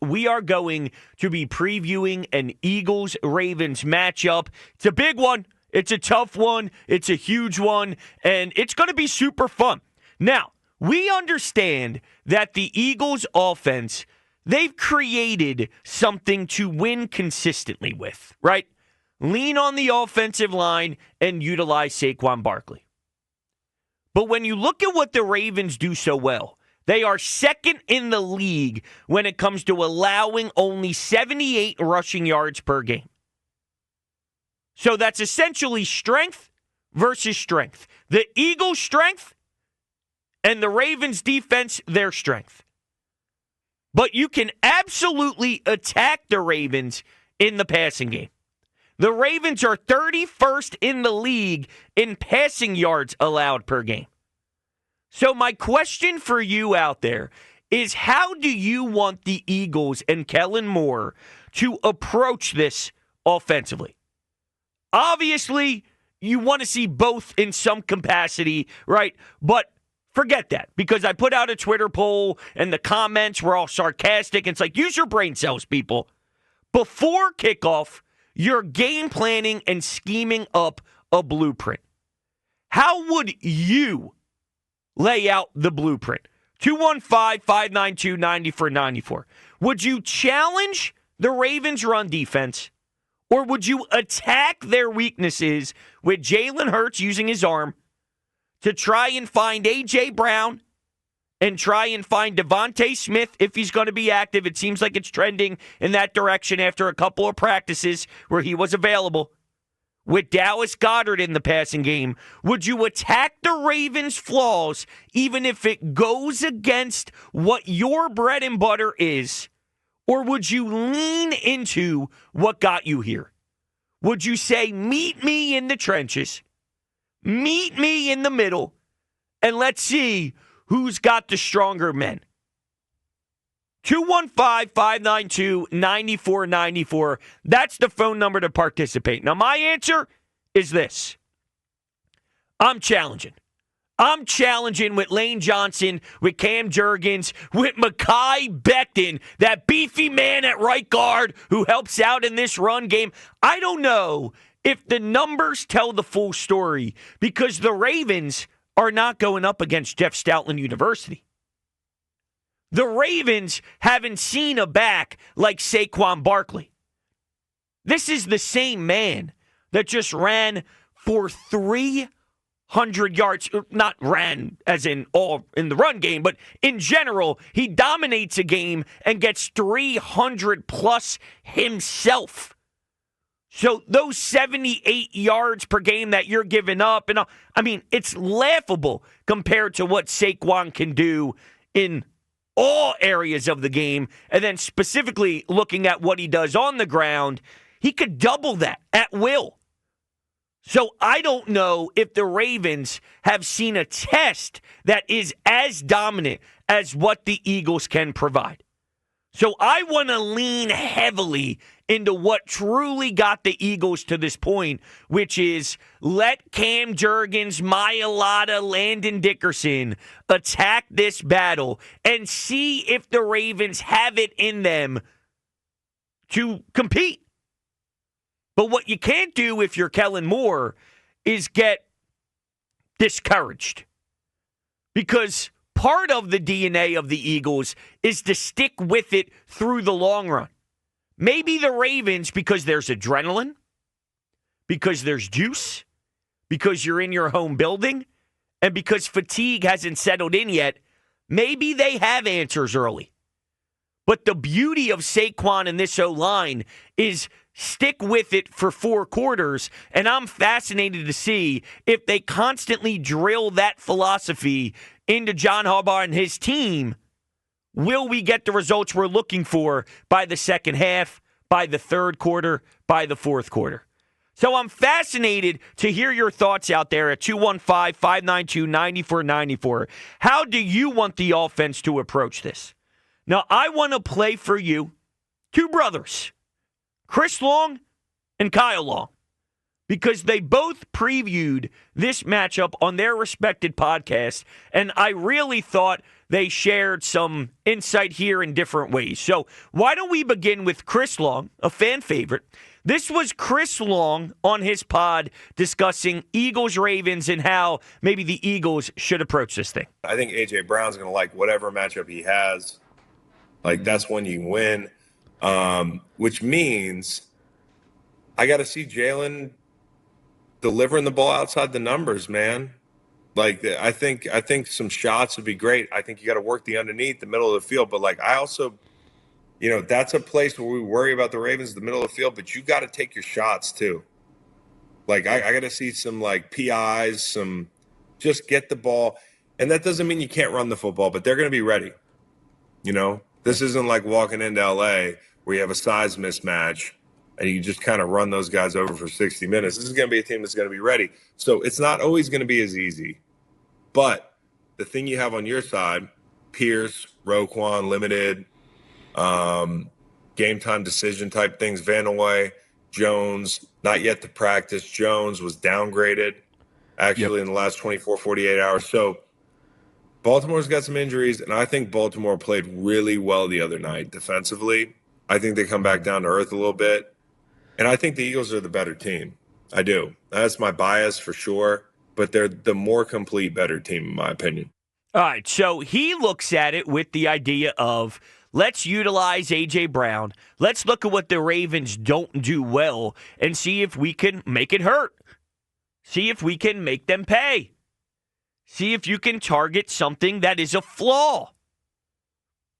we are going to be previewing an Eagles-Ravens matchup. It's a big one. It's a tough one. It's a huge one. And it's going to be super fun. Now, we understand that the Eagles offense, they've created something to win consistently with, right? Lean on the offensive line and utilize Saquon Barkley. But when you look at what the Ravens do so well, they are second in the league when it comes to allowing only 78 rushing yards per game. So that's essentially strength versus strength. The Eagles' strength and the Ravens' defense, their strength. But you can absolutely attack the Ravens in the passing game. The Ravens are 31st in the league in passing yards allowed per game. So my question for you out there is, how do you want the Eagles and Kellen Moore to approach this offensively? Obviously, you want to see both in some capacity, right? But forget that, because I put out a Twitter poll and the comments were all sarcastic. It's like, use your brain cells, people. Before kickoff, you're game planning and scheming up a blueprint. How would you lay out the blueprint? 215-592-9494. Would you challenge the Ravens' run defense, or would you attack their weaknesses with Jalen Hurts using his arm to try and find A.J. Brown and try and find Devontae Smith if he's going to be active? It seems like it's trending in that direction after a couple of practices where he was available. With Dallas Goedert in the passing game, would you attack the Ravens' flaws even if it goes against what your bread and butter is? Or would you lean into what got you here? Would you say, meet me in the trenches, meet me in the middle, and let's see who's got the stronger men? 215-592-9494. That's the phone number to participate. Now, my answer is this. I'm challenging. I'm challenging with Lane Johnson, with Cam Jurgens, with Mekhi Becton, that beefy man at right guard who helps out in this run game. I don't know if the numbers tell the full story, because the Ravens are not going up against Jeff Stoutland University. The Ravens haven't seen a back like Saquon Barkley. This is the same man that just ran for 300 yards. Not ran as in all in the run game, but in general, he dominates a game and gets 300 plus himself. So those 78 yards per game that you're giving up, and I mean, it's laughable compared to what Saquon can do in all areas of the game. And then specifically looking at what he does on the ground, he could double that at will. So I don't know if the Ravens have seen a test that is as dominant as what the Eagles can provide. So I want to lean heavily into what truly got the Eagles to this point, which is let Cam Jurgens, Mailata, Landon Dickerson attack this battle and see if the Ravens have it in them to compete. But what you can't do if you're Kellen Moore is get discouraged, because part of the DNA of the Eagles is to stick with it through the long run. Maybe the Ravens, because there's adrenaline, because there's juice, because you're in your home building, and because fatigue hasn't settled in yet, maybe they have answers early. But the beauty of Saquon and this O-line is stick with it for 4 quarters, and I'm fascinated to see if they constantly drill that philosophy into John Harbaugh and his team. Will we get the results we're looking for by the second half, by the third quarter, by the fourth quarter? So I'm fascinated to hear your thoughts out there at 215-592-9494. How do you want the offense to approach this? Now, I want to play for you 2 brothers, Chris Long and Kyle Long, because they both previewed this matchup on their respected podcast, and I really thought they shared some insight here in different ways. So why don't we begin with Chris Long, a fan favorite. This was Chris Long on his pod discussing Eagles-Ravens and how maybe the Eagles should approach this thing. I think A.J. Brown's going to like whatever matchup he has. Like, that's when you win, which means I got to see Jalen delivering the ball outside the numbers, man. Like, I think some shots would be great. I think you got to work the underneath, the middle of the field. But, like, I also – that's a place where we worry about the Ravens, the middle of the field, but you got to take your shots too. Like, I got to see some, like, PIs, just get the ball. And that doesn't mean you can't run the football, but they're going to be ready. This isn't like walking into L.A. where you have a size mismatch and you just kind of run those guys over for 60 minutes. This is going to be a team that's going to be ready. So it's not always going to be as easy. But the thing you have on your side, Pierce, Roquan, limited – game time decision type things. Vanoy, Jones, not yet to practice. Jones was downgraded actually in the last 24, 48 hours. So Baltimore's got some injuries, and I think Baltimore played really well the other night defensively. I think they come back down to earth a little bit. And I think the Eagles are the better team. I do. That's my bias for sure. But they're the more complete, better team, in my opinion. All right, so he looks at it with the idea of, let's utilize A.J. Brown. Let's look at what the Ravens don't do well and see if we can make it hurt. See if we can make them pay. See if you can target something that is a flaw.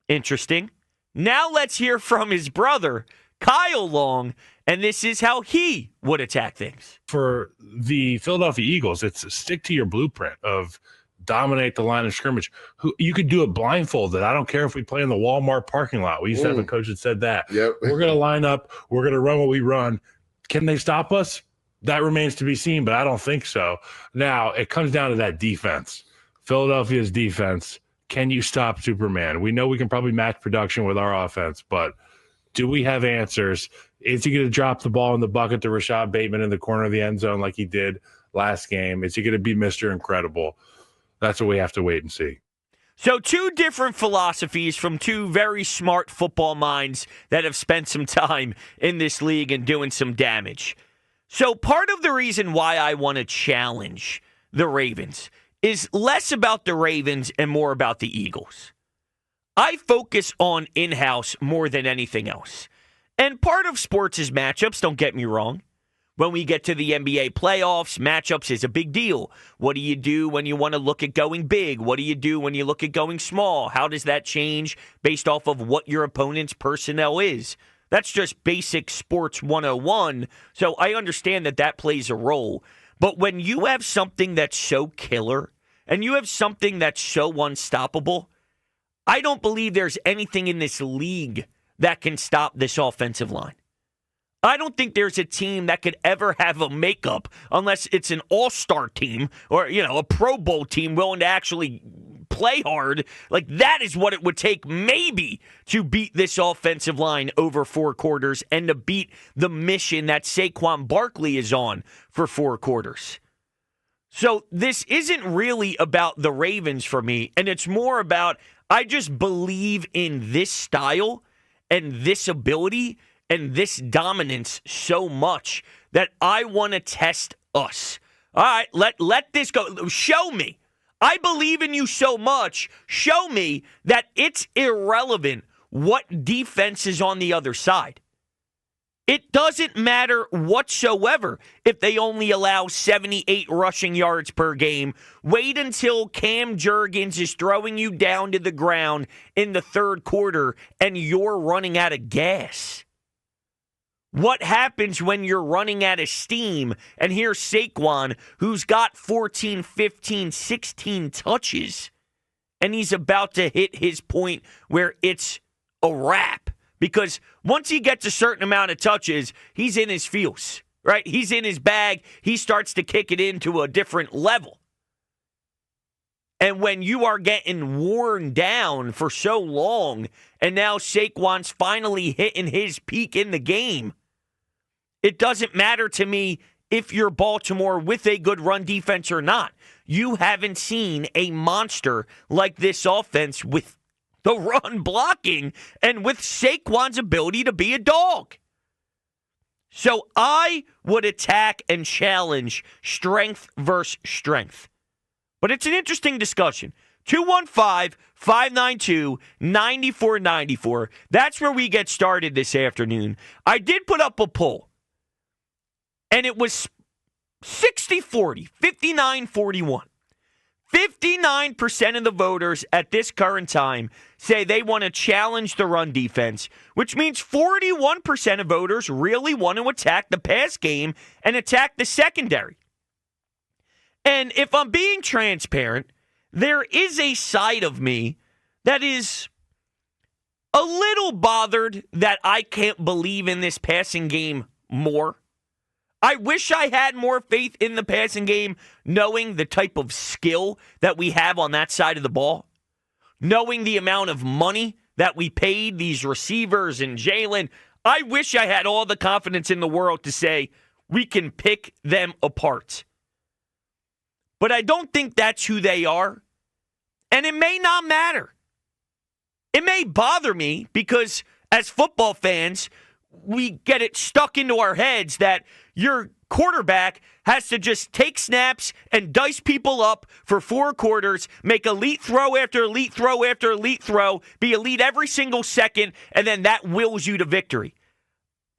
Interesting. Now let's hear from his brother, Kyle Long, and this is how he would attack things. For the Philadelphia Eagles, it's stick to your blueprint of dominate the line of scrimmage. You could do it blindfolded. I don't care if we play in the Walmart parking lot. We used to have a coach that said that. Yep. We're going to line up. We're going to run what we run. Can they stop us? That remains to be seen, but I don't think so. Now, it comes down to that defense. Philadelphia's defense. Can you stop Superman? We know we can probably match production with our offense, but do we have answers? Is he going to drop the ball in the bucket to Rashad Bateman in the corner of the end zone like he did last game? Is he going to be Mr. Incredible? That's what we have to wait and see. So two different philosophies from two very smart football minds that have spent some time in this league and doing some damage. So part of the reason why I want to challenge the Ravens is less about the Ravens and more about the Eagles. I focus on in-house more than anything else. And part of sports is matchups, don't get me wrong. When we get to the NBA playoffs, matchups is a big deal. What do you do when you want to look at going big? What do you do when you look at going small? How does that change based off of what your opponent's personnel is? That's just basic sports 101. So I understand that plays a role. But when you have something that's so killer and you have something that's so unstoppable, I don't believe there's anything in this league that can stop this offensive line. I don't think there's a team that could ever have a makeup unless it's an all-star team or, a Pro Bowl team willing to actually play hard. Like, that is what it would take maybe to beat this offensive line over 4 quarters and to beat the mission that Saquon Barkley is on for 4 quarters. So this isn't really about the Ravens for me, and it's more about I just believe in this style and this ability and this dominance so much that I want to test us. All right, let this go. Show me. I believe in you so much. Show me that it's irrelevant what defense is on the other side. It doesn't matter whatsoever if they only allow 78 rushing yards per game. Wait until Cam Jurgens is throwing you down to the ground in the 3rd quarter and you're running out of gas. What happens when you're running out of steam? And here's Saquon, who's got 14, 15, 16 touches, and he's about to hit his point where it's a wrap. Because once he gets a certain amount of touches, he's in his feels, right? He's in his bag. He starts to kick it into a different level. And when you are getting worn down for so long, and now Saquon's finally hitting his peak in the game, it doesn't matter to me if you're Baltimore with a good run defense or not. you haven't seen a monster like this offense with the run blocking and with Saquon's ability to be a dog. So I would attack and challenge strength versus strength. But it's an interesting discussion. 215-592-9494. That's where we get started this afternoon. I did put up a poll, and it was 60-40, 59-41. 59% of the voters at this current time say they want to challenge the run defense, which means 41% of voters really want to attack the pass game and attack the secondary. And if I'm being transparent, there is a side of me that is a little bothered that I can't believe in this passing game more. I wish I had more faith in the passing game, knowing the type of skill that we have on that side of the ball, knowing the amount of money that we paid these receivers and Jalen. I wish I had all the confidence in the world to say we can pick them apart. But I don't think that's who they are. And it may not matter. It may bother me because as football fans, we get it stuck into our heads that your quarterback has to just take snaps and dice people up for 4 quarters, make elite throw after elite throw after elite throw, be elite every single second, and then that wills you to victory.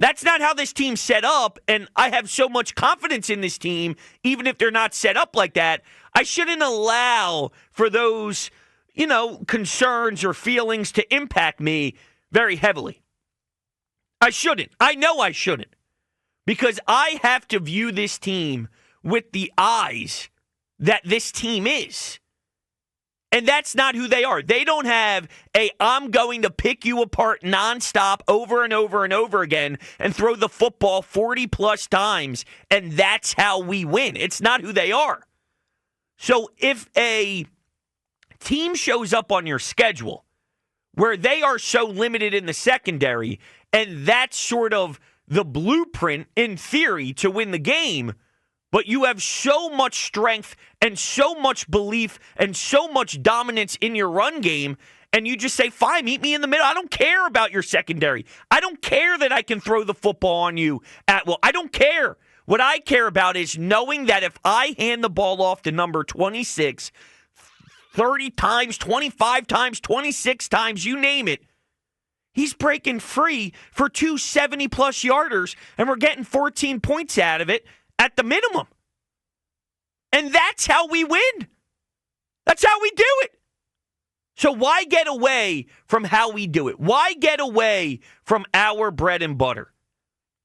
That's not how this team's set up, and I have so much confidence in this team, even if they're not set up like that. I shouldn't allow for those, concerns or feelings to impact me very heavily. I shouldn't. I know I shouldn't. Because I have to view this team with the eyes that this team is. And that's not who they are. They don't have I'm going to pick you apart nonstop over and over and over again and throw the football 40-plus times, and that's how we win. It's not who they are. So if a team shows up on your schedule where they are so limited in the secondary, and that's sort of the blueprint, in theory, to win the game, but you have so much strength and so much belief and so much dominance in your run game, and you just say, fine, meet me in the middle. I don't care about your secondary. I don't care that I can throw the football on you at will. I don't care. What I care about is knowing that if I hand the ball off to number 26 30 times, 25 times, 26 times, you name it, he's breaking free for 2 70-plus yarders, and we're getting 14 points out of it at the minimum. And that's how we win. That's how we do it. So why get away from how we do it? Why get away from our bread and butter?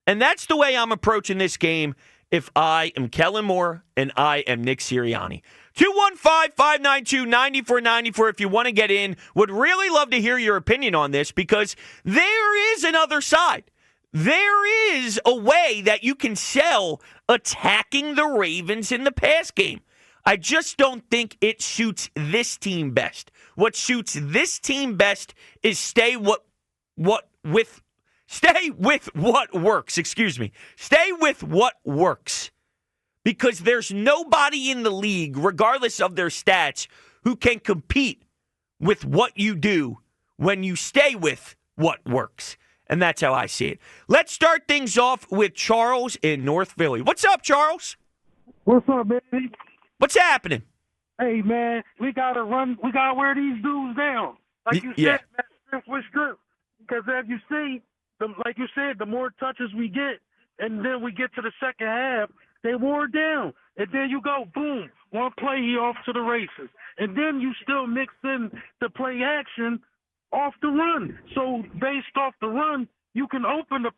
And that's the way I'm approaching this game if I am Kellen Moore and I am Nick Sirianni. 215-592-9494 if you want to get in. Would really love to hear your opinion on this because there is another side. There is a way that you can sell attacking the Ravens in the pass game. I just don't think it suits this team best. What suits this team best is stay with what works. Stay with what works. Because there's nobody in the league, regardless of their stats, who can compete with what you do when you stay with what works. And that's how I see it. Let's start things off with Charles in North Philly. What's up, Charles? What's up, baby? What's happening? Hey, man, we got to run. We got to wear these dudes down. Like you said, man, strength with strength. Because as you see, like you said, the more touches we get, and then we get to the second half, they wore down. And then you go, boom, one play, he off to the races. And then you still mix in the play action off the run. So based off the run, you can open the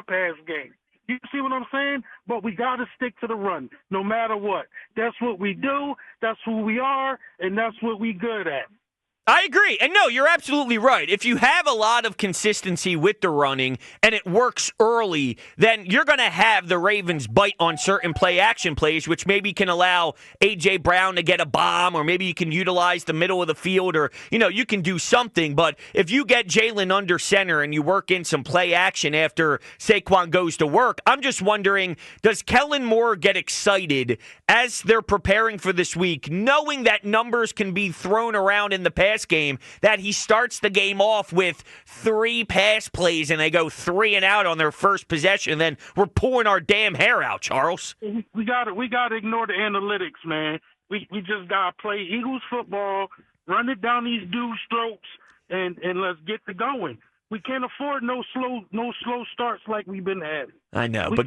pass game. You see what I'm saying? But we got to stick to the run no matter what. That's what we do. That's who we are. And that's what we good at. I agree. And no, you're absolutely right. If you have a lot of consistency with the running and it works early, then you're going to have the Ravens bite on certain play action plays, which maybe can allow A.J. Brown to get a bomb, or maybe you can utilize the middle of the field, or, you can do something. But if you get Jalen under center and you work in some play action after Saquon goes to work, I'm just wondering, does Kellen Moore get excited as they're preparing for this week, knowing that numbers can be thrown around in the pass game, that he starts the game off with 3 pass plays and they go 3 and out on their first possession, and then we're pulling our damn hair out, Charles? We got to ignore the analytics, man. We just got to play Eagles football, run it down these dudes' throats, and let's get to going. We can't afford no slow starts like we've been having. I know, we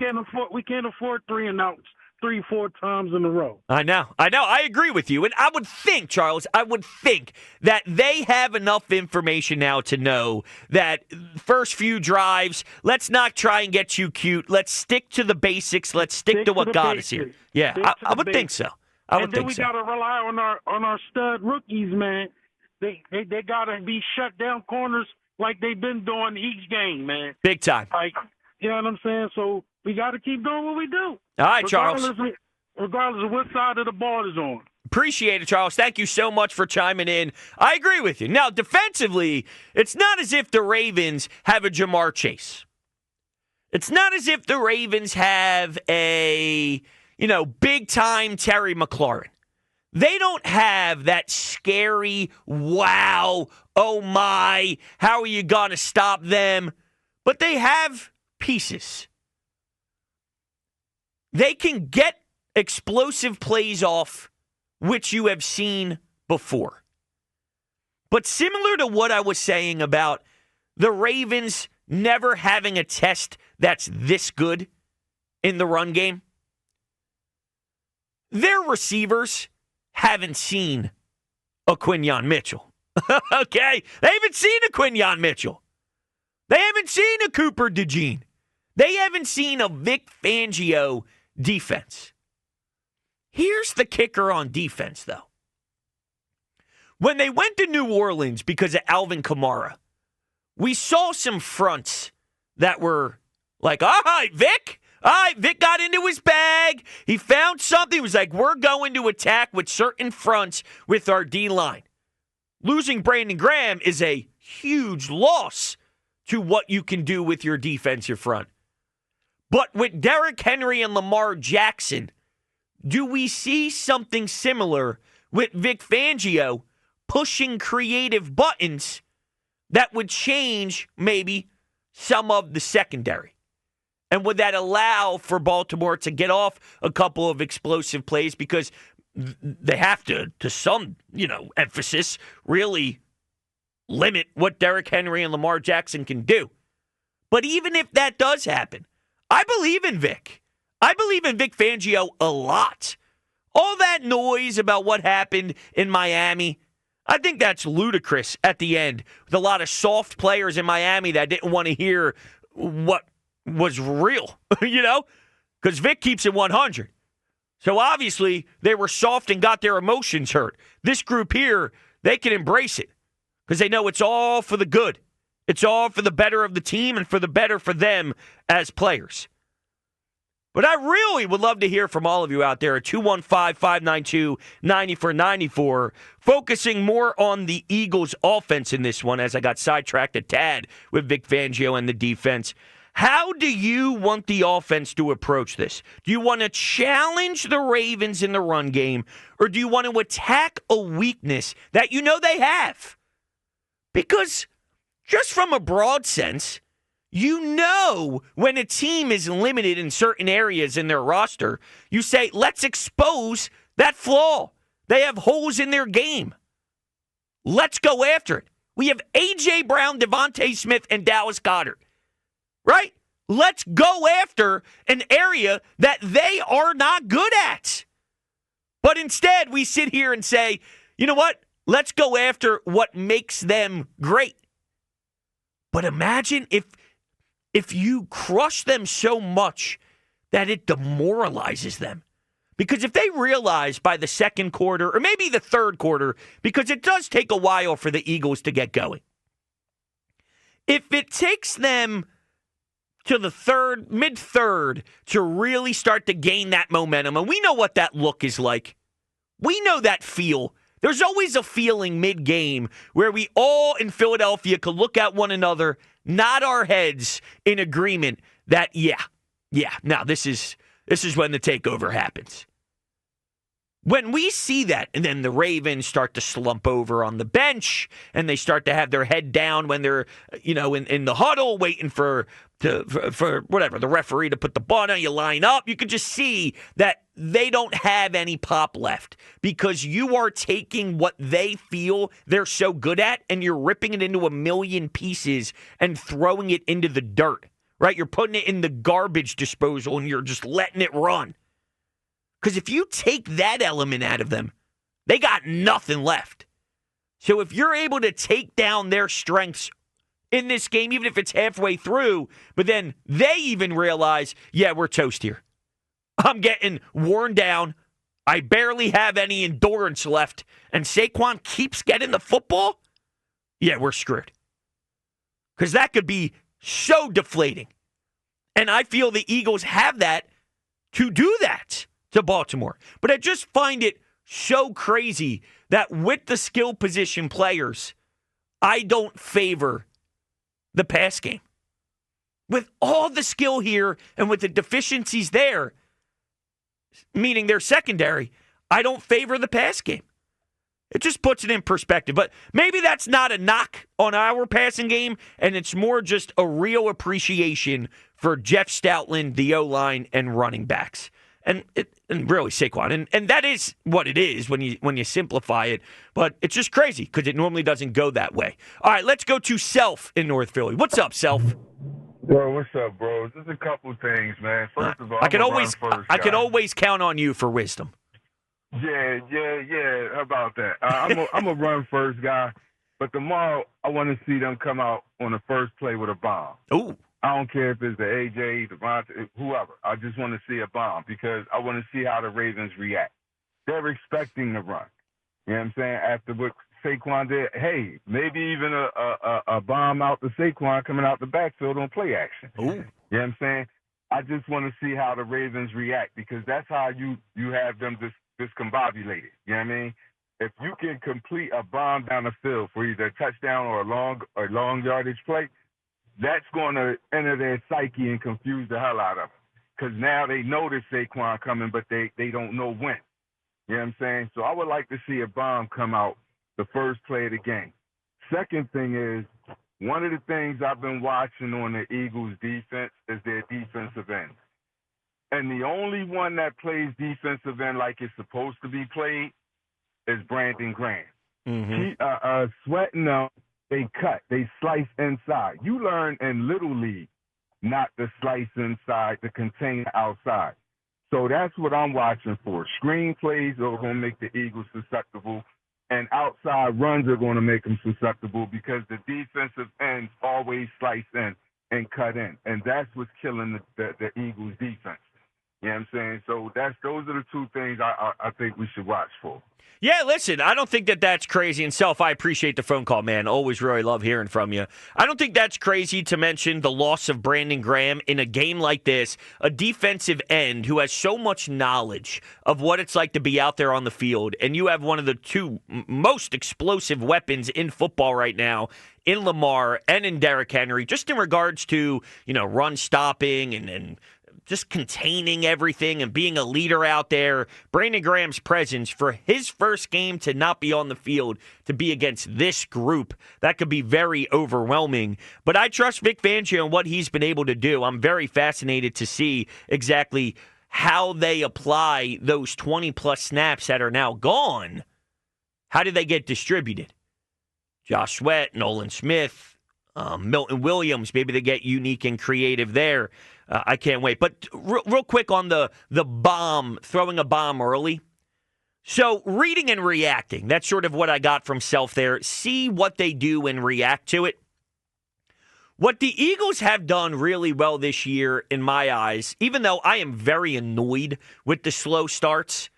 can't afford 3 and outs 3-4 times in a row. I know. I agree with you. And I would think, Charles, that they have enough information now to know that first few drives, let's not try and get too cute. Let's stick to the basics. Let's stick to what got us here. Yeah, I would think so. And then we got to rely on our stud rookies, man. They got to be shut down corners like they've been doing each game, man. Big time. Like, you know what I'm saying? So we got to keep doing what we do. All right, Charles. Regardless of what side of the ball is on. Appreciate it, Charles. Thank you so much for chiming in. I agree with you. Now, defensively, it's not as if the Ravens have a Jamar Chase. It's not as if the Ravens have a, big-time Terry McLaurin. They don't have that scary, wow, oh my, how are you going to stop them? But they have pieces. They can get explosive plays off, which you have seen before. But similar to what I was saying about the Ravens never having a test that's this good in the run game, their receivers haven't seen a Quinyon Mitchell. Okay? They haven't seen a Quinyon Mitchell. They haven't seen a Cooper DeJean. They haven't seen a Vic Fangio defense. Here's the kicker on defense, though. When they went to New Orleans because of Alvin Kamara, we saw some fronts that were like, all right, Vic. All right, Vic got into his bag. He found something. He was like, we're going to attack with certain fronts with our D-line. Losing Brandon Graham is a huge loss to what you can do with your defensive front. But with Derrick Henry and Lamar Jackson, do we see something similar with Vic Fangio pushing creative buttons that would change maybe some of the secondary? And would that allow for Baltimore to get off a couple of explosive plays, because they have to some, emphasis, really limit what Derrick Henry and Lamar Jackson can do? But even if that does happen, I believe in Vic. I believe in Vic Fangio a lot. All that noise about what happened in Miami, I think that's ludicrous at the end, with a lot of soft players in Miami that didn't want to hear what was real, because Vic keeps it 100. So obviously they were soft and got their emotions hurt. This group here, they can embrace it because they know it's all for the good. It's all for the better of the team and for the better for them as players. But I really would love to hear from all of you out there at 215-592-9494, focusing more on the Eagles' offense in this one, as I got sidetracked a tad with Vic Fangio and the defense. How do you want the offense to approach this? Do you want to challenge the Ravens in the run game, or do you want to attack a weakness that you know they have? Because just from a broad sense, when a team is limited in certain areas in their roster, you say, let's expose that flaw. They have holes in their game. Let's go after it. We have A.J. Brown, Devontae Smith, and Dallas Goedert. Right? Let's go after an area that they are not good at. But instead, we sit here and say, you know what? Let's go after what makes them great. But imagine if you crush them so much that it demoralizes them. Because if they realize by the second quarter, or maybe the third quarter, because it does take a while for the Eagles to get going. If it takes them to the mid-third, to really start to gain that momentum, and we know what that look is like. We know that feel. There's always a feeling mid-game where we all in Philadelphia could look at one another, nod our heads in agreement that, now this is when the takeover happens. When we see that, and then the Ravens start to slump over on the bench, and they start to have their head down when they're, in the huddle, waiting for whatever, the referee to put the ball down, you line up, you could just see that they don't have any pop left because you are taking what they feel they're so good at, and you're ripping it into a million pieces and throwing it into the dirt, right? You're putting it in the garbage disposal, and you're just letting it run. Because if you take that element out of them, they got nothing left. So if you're able to take down their strengths in this game, even if it's halfway through, but then they even realize, we're toast here. I'm getting worn down. I barely have any endurance left. And Saquon keeps getting the football. We're screwed. Because that could be so deflating. And I feel the Eagles have that to do that to Baltimore. But I just find it so crazy that with the skill position players, I don't favor the pass game. With all the skill here and with the deficiencies there, meaning their secondary, I don't favor the pass game. It just puts it in perspective. But maybe that's not a knock on our passing game, and it's more just a real appreciation for Jeff Stoutland, the O-line, and running backs. And really Saquon. And that is what it is when you simplify it. But it's just crazy because it normally doesn't go that way. All right, let's go to Self in North Philly. What's up, Self? Yo, what's up, bro? Just a couple things, man. First of all, I can always count on you for wisdom. Yeah. How about that? I'm a run first guy, but tomorrow I want to see them come out on the first play with a bomb. Ooh. I don't care if it's the AJ, Devontae, whoever. I just want to see a bomb because I want to see how the Ravens react. They're expecting the run. You know what I'm saying? After what Saquon did, hey, maybe even a bomb out to Saquon coming out the backfield on play action. Ooh. You know what I'm saying? I just want to see how the Ravens react because that's how you have them discombobulated. You know what I mean? If you can complete a bomb down the field for either a touchdown or a long yardage play, that's going to enter their psyche and confuse the hell out of them. Because now they know there's Saquon coming, but they don't know when. You know what I'm saying? So I would like to see a bomb come out the first play of the game. Second thing is, one of the things I've been watching on the Eagles' defense is their defensive end. And the only one that plays defensive end like it's supposed to be played is Brandon Graham. Mm-hmm. Sweating them. They cut. They slice inside. You learn in Little League not to slice inside, to contain outside. So that's what I'm watching for. Screen plays are going to make the Eagles susceptible, and outside runs are going to make them susceptible because the defensive ends always slice in and cut in. And that's what's killing the Eagles' defense. You know what I'm saying? So those are the two things I think we should watch for. Yeah, listen, I don't think that's crazy. And Self, I appreciate the phone call, man. Always really love hearing from you. I don't think that's crazy to mention the loss of Brandon Graham in a game like this, a defensive end who has so much knowledge of what it's like to be out there on the field. And you have one of the two most explosive weapons in football right now in Lamar and in Derrick Henry, just in regards to, run stopping and just containing everything and being a leader out there. Brandon Graham's presence for his first game to not be on the field, to be against this group, that could be very overwhelming. But I trust Vic Fangio and what he's been able to do. I'm very fascinated to see exactly how they apply those 20-plus snaps that are now gone. How do they get distributed? Josh Sweat, Nolan Smith, Milton Williams, maybe they get unique and creative there. I can't wait. But real quick on the bomb, throwing a bomb early. So reading and reacting, that's sort of what I got from Self there. See what they do and react to it. What the Eagles have done really well this year, in my eyes, even though I am very annoyed with the slow starts,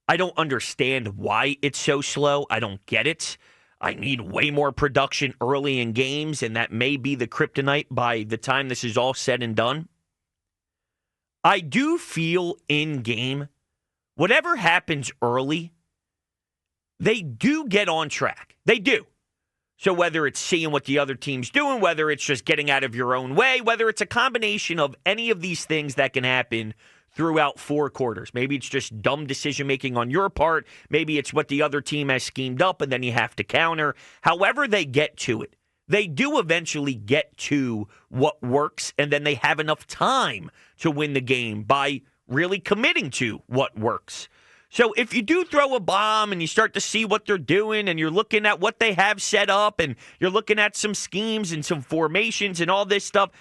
I don't understand why it's so slow. I don't get it. I need way more production early in games, and that may be the kryptonite by the time this is all said and done. I do feel in game, whatever happens early, they do get on track. They do. So whether it's seeing what the other team's doing, whether it's just getting out of your own way, whether it's a combination of any of these things that can happen throughout 4 quarters. Maybe it's just dumb decision-making on your part. Maybe it's what the other team has schemed up, and then you have to counter. However they get to it, they do eventually get to what works, and then they have enough time to win the game by really committing to what works. So if you do throw a bomb and you start to see what they're doing and you're looking at what they have set up and you're looking at some schemes and some formations and all this stuff,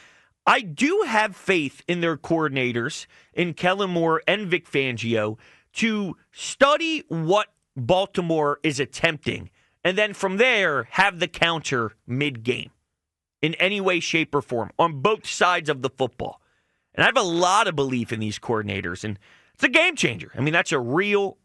I do have faith in their coordinators, in Kellen Moore and Vic Fangio, to study what Baltimore is attempting and then from there have the counter mid-game in any way, shape, or form on both sides of the football. And I have a lot of belief in these coordinators, and it's a game changer. I mean, that's a real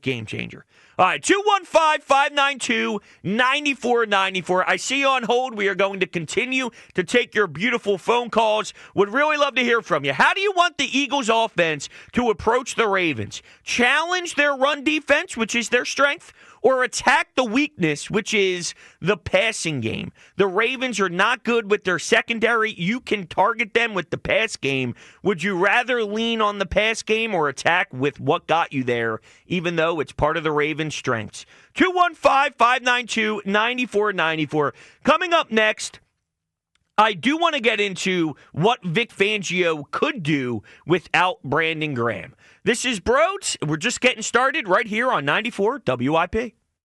game changer. All right, 215-592-9494. I see you on hold. We are going to continue to take your beautiful phone calls. Would really love to hear from you. How do you want the Eagles offense to approach the Ravens? Challenge their run defense, which is their strength, or attack the weakness, which is the passing game? The Ravens are not good with their secondary. You can target them with the pass game. Would you rather lean on the pass game or attack with what got you there, even though it's part of the Ravens' strengths? 215-592-9494. Coming up next, I do want to get into what Vic Fangio could do without Brandon Graham. This is Brodes. We're just getting started right here on 94 WIP.